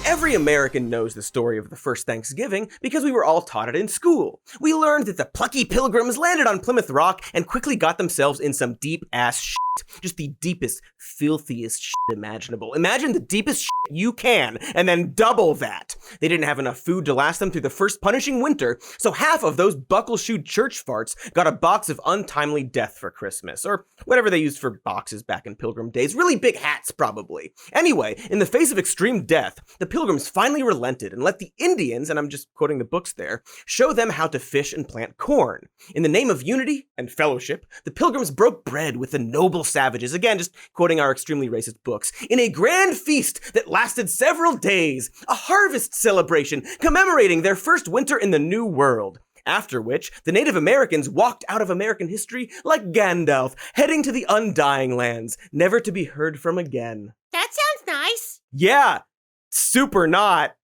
Every American knows the story of the first Thanksgiving because we were all taught it in school. We learned that the plucky pilgrims landed on Plymouth Rock and quickly got themselves in some deep-ass shit. Just the deepest, filthiest shit imaginable. Imagine the deepest shit you can, and then double that. They didn't have enough food to last them through the first punishing winter, so half of those buckle-shoed church farts got a box of untimely death for Christmas, or whatever they used for boxes back in Pilgrim days. Really big hats, probably. Anyway, in the face of extreme death, the Pilgrims finally relented and let the Indians, and I'm just quoting the books there, show them how to fish and plant corn. In the name of unity and fellowship, the Pilgrims broke bread with the noble savages, again just quoting our extremely racist books, in a grand feast that lasted several days, a harvest celebration commemorating their first winter in the New World. After which, the Native Americans walked out of American history like Gandalf, heading to the undying lands, never to be heard from again. That sounds nice. Yeah, super not.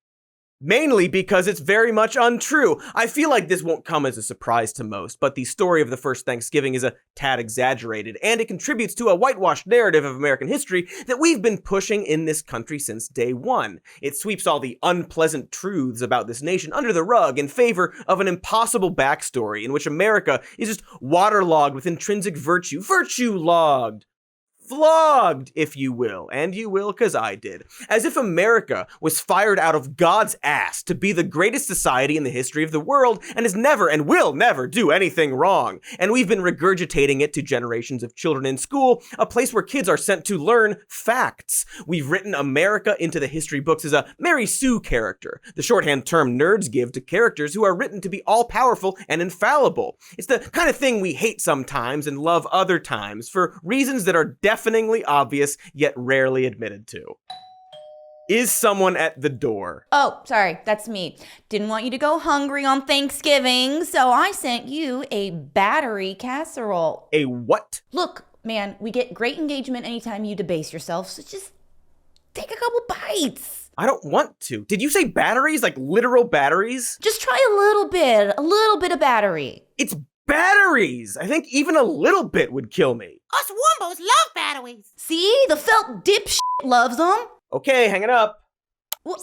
Mainly because it's very much untrue. I feel like this won't come as a surprise to most, but the story of the first Thanksgiving is a tad exaggerated, and it contributes to a whitewashed narrative of American history that we've been pushing in this country since day one. It sweeps all the unpleasant truths about this nation under the rug in favor of an impossible backstory in which America is just waterlogged with intrinsic virtue. Virtue-logged. Flogged, if you will, and you will because I did. As if America was fired out of God's ass to be the greatest society in the history of the world and has never and will never do anything wrong. And we've been regurgitating it to generations of children in school, a place where kids are sent to learn facts. We've written America into the history books as a Mary Sue character, the shorthand term nerds give to characters who are written to be all-powerful and infallible. It's the kind of thing we hate sometimes and love other times for reasons that are deafeningly obvious, yet rarely admitted to. Is someone at the door? Oh, sorry, that's me. Didn't want you to go hungry on Thanksgiving, so I sent you a battery casserole. A what? Look, man, we get great engagement anytime you debase yourself, so just take a couple bites. I don't want to. Did you say batteries? Like literal batteries? Just try a little bit of battery. It's batteries! I think even a little bit would kill me. Us Wombos love batteries. See? The felt dipshit loves them. Okay, hang it up. Well,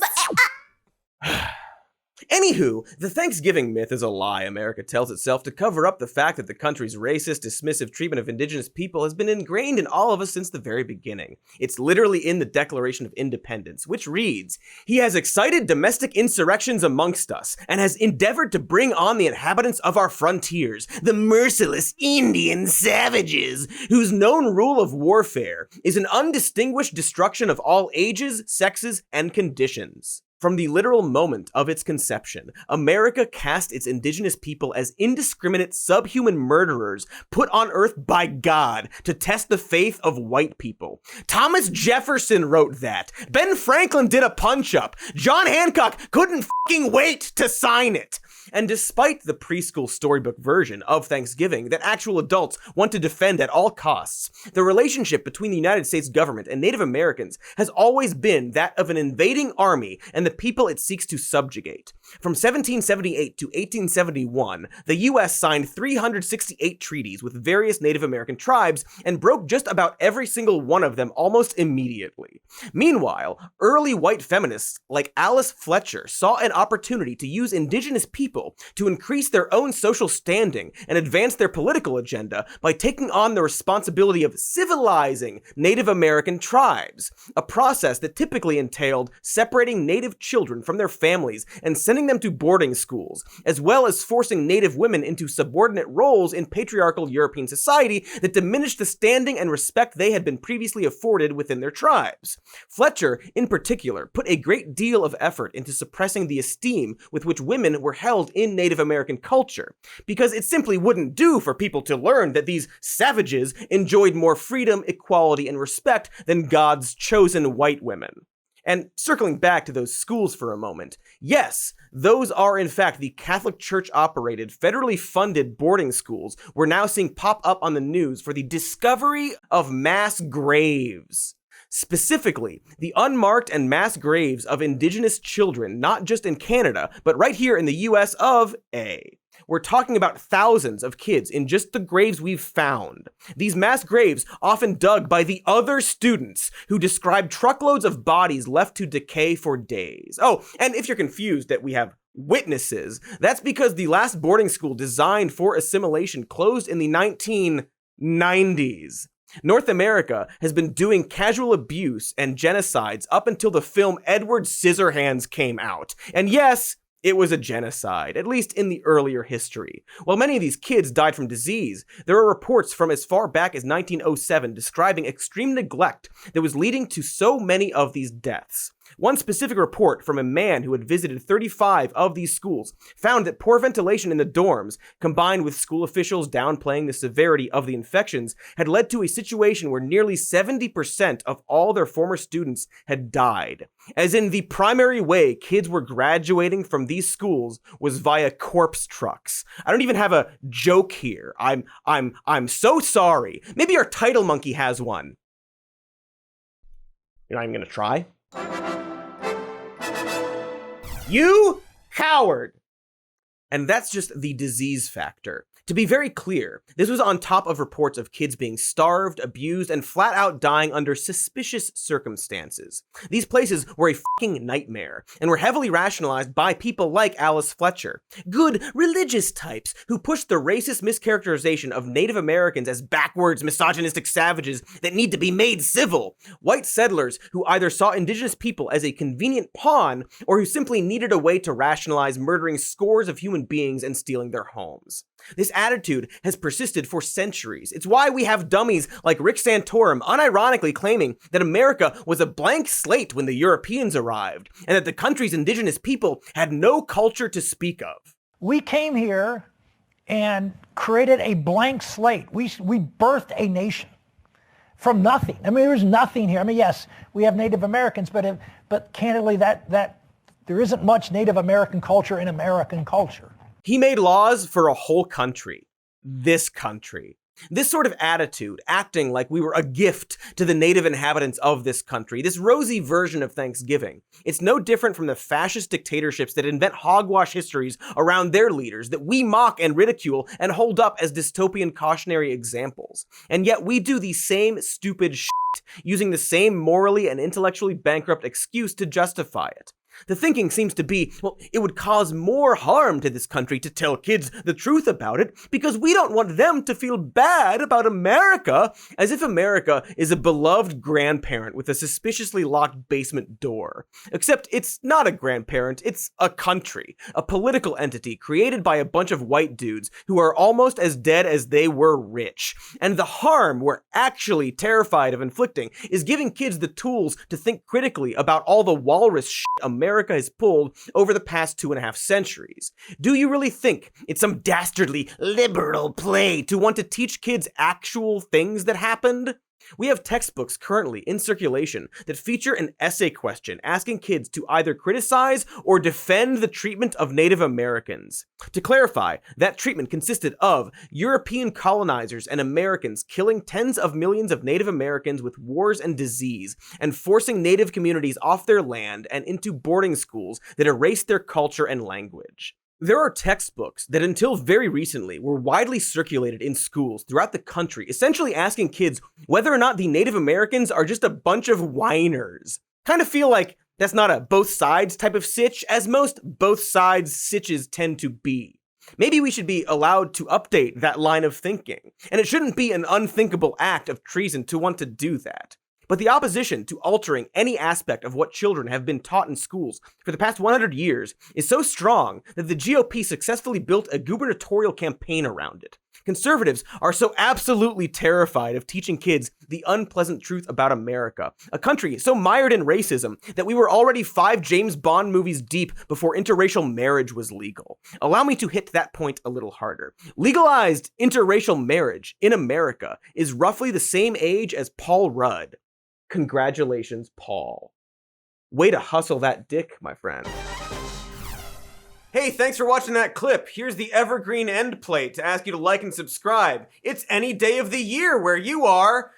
Anywho, the Thanksgiving myth is a lie America tells itself to cover up the fact that the country's racist, dismissive treatment of indigenous people has been ingrained in all of us since the very beginning. It's literally in the Declaration of Independence, which reads, "He has excited domestic insurrections amongst us, and has endeavored to bring on the inhabitants of our frontiers, the merciless Indian savages, whose known rule of warfare is an undistinguished destruction of all ages, sexes, and conditions." From the literal moment of its conception, America cast its indigenous people as indiscriminate subhuman murderers put on earth by God to test the faith of white people. Thomas Jefferson wrote that. Ben Franklin did a punch-up. John Hancock couldn't fucking wait to sign it. And despite the preschool storybook version of Thanksgiving that actual adults want to defend at all costs, the relationship between the United States government and Native Americans has always been that of an invading army and the people it seeks to subjugate. From 1778 to 1871, the US signed 368 treaties with various Native American tribes and broke just about every single one of them almost immediately. Meanwhile, early white feminists like Alice Fletcher saw an opportunity to use indigenous people to increase their own social standing and advance their political agenda by taking on the responsibility of civilizing Native American tribes, a process that typically entailed separating Native children from their families and sending them to boarding schools, as well as forcing Native women into subordinate roles in patriarchal European society that diminished the standing and respect they had been previously afforded within their tribes. Fletcher, in particular, put a great deal of effort into suppressing the esteem with which women were held in Native American culture, because it simply wouldn't do for people to learn that these savages enjoyed more freedom, equality, and respect than God's chosen white women. And circling back to those schools for a moment, yes, those are in fact the Catholic Church-operated, federally funded boarding schools we're now seeing pop up on the news for the discovery of mass graves. Specifically, the unmarked and mass graves of indigenous children, not just in Canada, but right here in the US of A. we're talking about thousands of kids in just the graves we've found. These mass graves often dug by the other students who described truckloads of bodies left to decay for days. Oh, and if you're confused that we have witnesses, that's because the last boarding school designed for assimilation closed in the 1990s. North America has been doing casual abuse and genocides up until the film Edward Scissorhands came out. And yes, it was a genocide, at least in the earlier history. While many of these kids died from disease, there are reports from as far back as 1907 describing extreme neglect that was leading to so many of these deaths. One specific report from a man who had visited 35 of these schools found that poor ventilation in the dorms, combined with school officials downplaying the severity of the infections, had led to a situation where nearly 70% of all their former students had died. As in, the primary way kids were graduating from these schools was via corpse trucks. I don't even have a joke here. I'm so sorry. Maybe our title monkey has one. You're not even gonna try? You coward! And that's just the disease factor. To be very clear, this was on top of reports of kids being starved, abused, and flat out dying under suspicious circumstances. These places were a fucking nightmare, and were heavily rationalized by people like Alice Fletcher, good religious types who pushed the racist mischaracterization of Native Americans as backwards, misogynistic savages that need to be made civil, white settlers who either saw indigenous people as a convenient pawn, or who simply needed a way to rationalize murdering scores of human beings and stealing their homes. This attitude has persisted for centuries. It's why we have dummies like Rick Santorum unironically claiming that America was a blank slate when the Europeans arrived, and that the country's indigenous people had no culture to speak of. We came here and created a blank slate. We birthed a nation from nothing. I mean, there's nothing here. I mean, yes, we have Native Americans, but candidly, that there isn't much Native American culture in American culture. He made laws for a whole country. This country. This sort of attitude, acting like we were a gift to the native inhabitants of this country, this rosy version of Thanksgiving, it's no different from the fascist dictatorships that invent hogwash histories around their leaders that we mock and ridicule and hold up as dystopian cautionary examples. And yet we do the same stupid shit, using the same morally and intellectually bankrupt excuse to justify it. The thinking seems to be, well, it would cause more harm to this country to tell kids the truth about it because we don't want them to feel bad about America, as if America is a beloved grandparent with a suspiciously locked basement door. Except it's not a grandparent, it's a country, a political entity created by a bunch of white dudes who are almost as dead as they were rich. And the harm we're actually terrified of inflicting is giving kids the tools to think critically about all the walrus shit America has pulled over the past 2.5 centuries. Do you really think it's some dastardly liberal play to want to teach kids actual things that happened? We have textbooks currently in circulation that feature an essay question asking kids to either criticize or defend the treatment of Native Americans. To clarify, that treatment consisted of European colonizers and Americans killing tens of millions of Native Americans with wars and disease, and forcing Native communities off their land and into boarding schools that erased their culture and language. There are textbooks that until very recently were widely circulated in schools throughout the country, essentially asking kids whether or not the Native Americans are just a bunch of whiners. Kind of feel like that's not a both sides type of sitch, as most both sides sitches tend to be. Maybe we should be allowed to update that line of thinking, and it shouldn't be an unthinkable act of treason to want to do that. But the opposition to altering any aspect of what children have been taught in schools for the past 100 years is so strong that the GOP successfully built a gubernatorial campaign around it. Conservatives are so absolutely terrified of teaching kids the unpleasant truth about America, a country so mired in racism that we were already 5 James Bond movies deep before interracial marriage was legal. Allow me to hit that point a little harder. Legalized interracial marriage in America is roughly the same age as Paul Rudd. Congratulations, Paul. Way to hustle that dick, my friend. Hey, thanks for watching that clip. Here's the evergreen end plate to ask you to like and subscribe. It's any day of the year where you are.